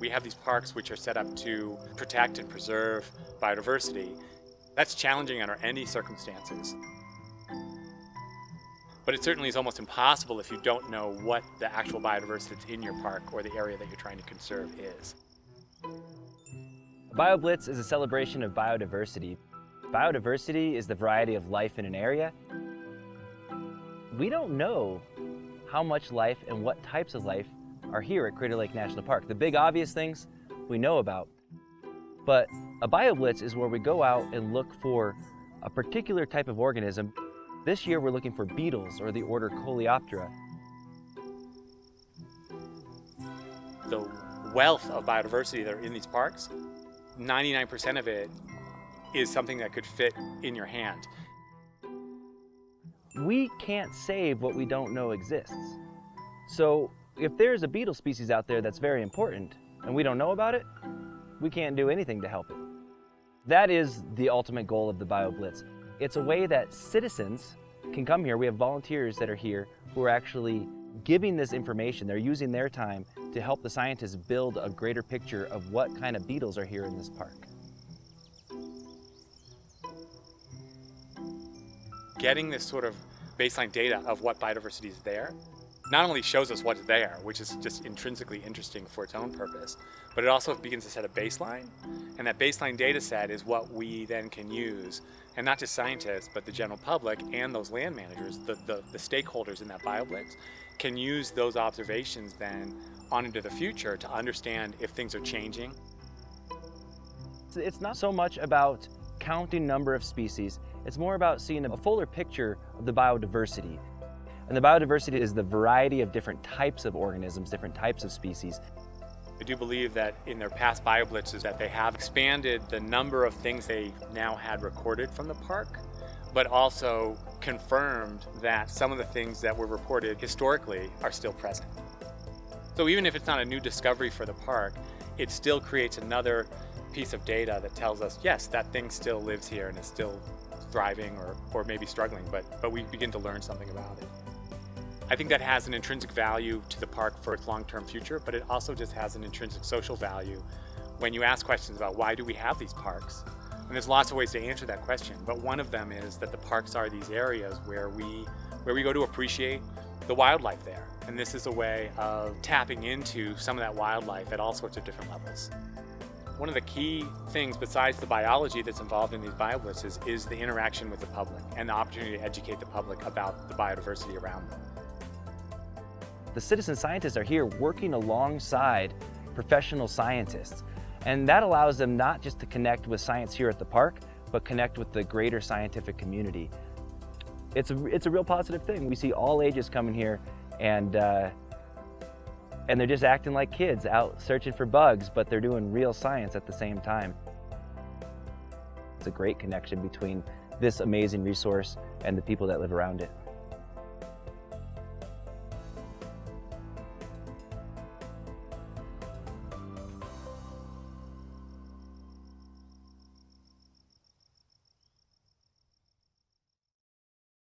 We have these parks which are set up to protect and preserve biodiversity. That's challenging under any circumstances. But it certainly is almost impossible if you don't know what the actual biodiversity that's in your park or the area that you're trying to conserve is. BioBlitz is a celebration of biodiversity. Biodiversity is the variety of life in an area. We don't know how much life and what types of life are here at Crater Lake National Park. The big obvious things we know about. But a BioBlitz is where we go out and look for a particular type of organism. This year we're looking for beetles, or the order Coleoptera. The wealth of biodiversity that are in these parks, 99% of it is something that could fit in your hand. We can't save what we don't know exists. So if there's a beetle species out there that's very important and we don't know about it, we can't do anything to help it. That is the ultimate goal of the BioBlitz. It's a way that citizens can come here. We have volunteers that are here who are actually giving this information. They're using their time to help the scientists build a greater picture of what kind of beetles are here in this park. Getting this sort of baseline data of what biodiversity is there not only shows us what's there, which is just intrinsically interesting for its own purpose, but it also begins to set a baseline. And that baseline data set is what we then can use, and not just scientists, but the general public and those land managers, the stakeholders in that BioBlitz, can use those observations then on into the future to understand if things are changing. It's not so much about counting number of species, it's more about seeing a fuller picture of the biodiversity. And the biodiversity is the variety of different types of organisms, different types of species. I do believe that in their past BioBlitzes that they have expanded the number of things they now had recorded from the park, but also confirmed that some of the things that were reported historically are still present. So even if it's not a new discovery for the park, it still creates another piece of data that tells us, yes, that thing still lives here and is still thriving or maybe struggling, but we begin to learn something about it. I think that has an intrinsic value to the park for its long-term future, but it also just has an intrinsic social value when you ask questions about why do we have these parks. And there's lots of ways to answer that question, but one of them is that the parks are these areas where we go to appreciate the wildlife there. And this is a way of tapping into some of that wildlife at all sorts of different levels. One of the key things besides the biology that's involved in these BioBlitzes is the interaction with the public and the opportunity to educate the public about the biodiversity around them. The citizen scientists are here working alongside professional scientists, and that allows them not just to connect with science here at the park, but connect with the greater scientific community. It's a real positive thing. We see all ages coming here, and they're just acting like kids out searching for bugs, but they're doing real science at the same time. It's a great connection between this amazing resource and the people that live around it.